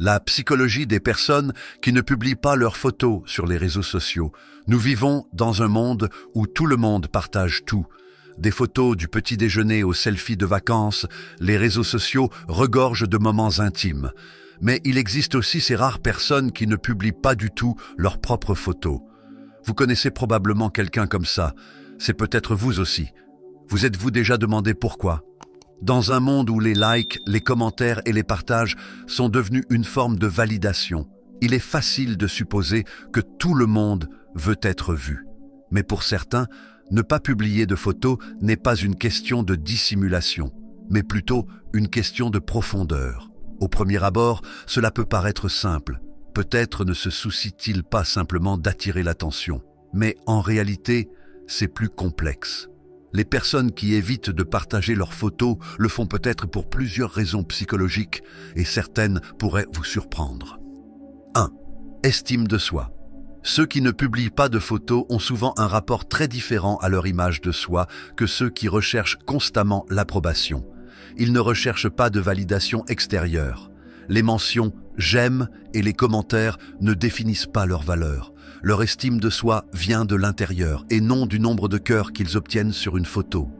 La psychologie des personnes qui ne publient pas leurs photos sur les réseaux sociaux. Nous vivons dans un monde où tout le monde partage tout. Des photos du petit déjeuner aux selfies de vacances, les réseaux sociaux regorgent de moments intimes. Mais il existe aussi ces rares personnes qui ne publient pas du tout leurs propres photos. Vous connaissez probablement quelqu'un comme ça. C'est peut-être vous aussi. Vous êtes-vous déjà demandé pourquoi ? Dans un monde où les likes, les commentaires et les partages sont devenus une forme de validation, il est facile de supposer que tout le monde veut être vu. Mais pour certains, ne pas publier de photos n'est pas une question de dissimulation, mais plutôt une question de profondeur. Au premier abord, cela peut paraître simple. Peut-être ne se soucie-t-il pas simplement d'attirer l'attention. Mais en réalité, c'est plus complexe. Les personnes qui évitent de partager leurs photos le font peut-être pour plusieurs raisons psychologiques et certaines pourraient vous surprendre. 1. Estime de soi. Ceux qui ne publient pas de photos ont souvent un rapport très différent à leur image de soi que ceux qui recherchent constamment l'approbation. Ils ne recherchent pas de validation extérieure. Les mentions « j'aime » et les commentaires ne définissent pas leur valeur. Leur estime de soi vient de l'intérieur et non du nombre de cœurs qu'ils obtiennent sur une photo.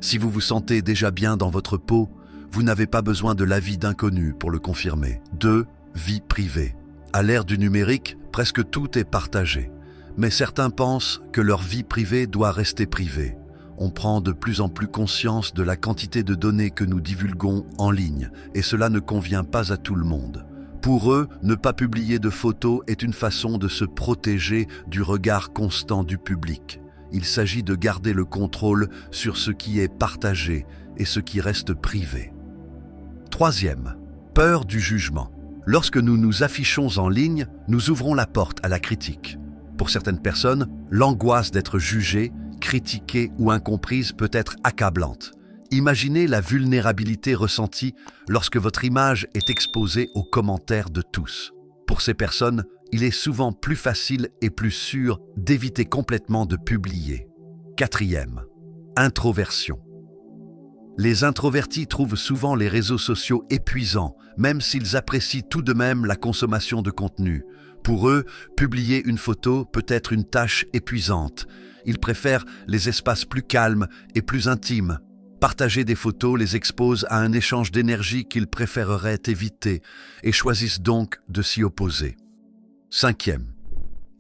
Si vous vous sentez déjà bien dans votre peau, vous n'avez pas besoin de l'avis d'inconnus pour le confirmer. 2. Vie privée. À l'ère du numérique, presque tout est partagé. Mais certains pensent que leur vie privée doit rester privée. On prend de plus en plus conscience de la quantité de données que nous divulguons en ligne et cela ne convient pas à tout le monde. Pour eux, ne pas publier de photos est une façon de se protéger du regard constant du public. Il s'agit de garder le contrôle sur ce qui est partagé et ce qui reste privé. 3e, peur du jugement. Lorsque nous nous affichons en ligne, nous ouvrons la porte à la critique. Pour certaines personnes, l'angoisse d'être jugée, critiquée ou incomprise peut être accablante. Imaginez la vulnérabilité ressentie lorsque votre image est exposée aux commentaires de tous. Pour ces personnes, il est souvent plus facile et plus sûr d'éviter complètement de publier. 4e, introversion. Les introvertis trouvent souvent les réseaux sociaux épuisants, même s'ils apprécient tout de même la consommation de contenu. Pour eux, publier une photo peut être une tâche épuisante. Ils préfèrent les espaces plus calmes et plus intimes. Partager des photos les expose à un échange d'énergie qu'ils préféreraient éviter et choisissent donc de s'y opposer. 5e,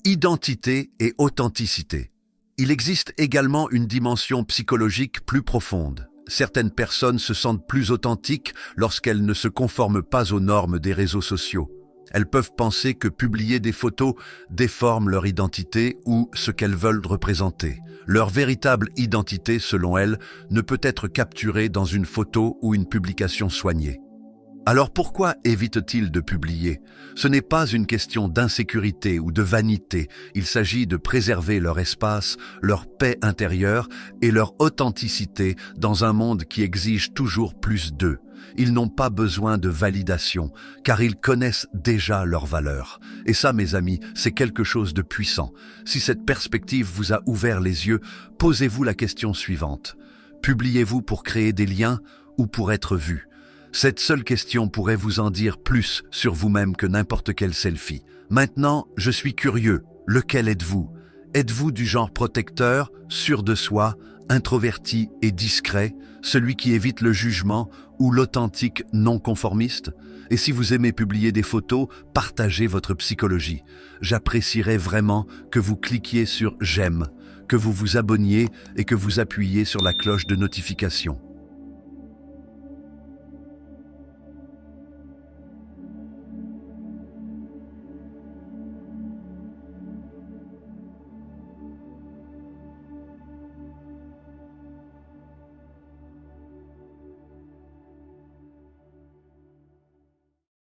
identité et authenticité. Il existe également une dimension psychologique plus profonde. Certaines personnes se sentent plus authentiques lorsqu'elles ne se conforment pas aux normes des réseaux sociaux. Elles peuvent penser que publier des photos déforme leur identité ou ce qu'elles veulent représenter. Leur véritable identité, selon elles, ne peut être capturée dans une photo ou une publication soignée. Alors pourquoi évitent-ils de publier ? Ce n'est pas une question d'insécurité ou de vanité. Il s'agit de préserver leur espace, leur paix intérieure et leur authenticité dans un monde qui exige toujours plus d'eux. Ils n'ont pas besoin de validation, car ils connaissent déjà leur valeur. Et ça, mes amis, c'est quelque chose de puissant. Si cette perspective vous a ouvert les yeux, posez-vous la question suivante. Publiez-vous pour créer des liens ou pour être vu ? Cette seule question pourrait vous en dire plus sur vous-même que n'importe quel selfie. Maintenant, je suis curieux. Lequel êtes-vous ? Êtes-vous du genre protecteur, sûr de soi, introverti et discret, celui qui évite le jugement ou l'authentique non-conformiste ? Et si vous aimez publier des photos, partagez votre psychologie. J'apprécierais vraiment que vous cliquiez sur « J'aime », que vous vous abonniez et que vous appuyiez sur la cloche de notification.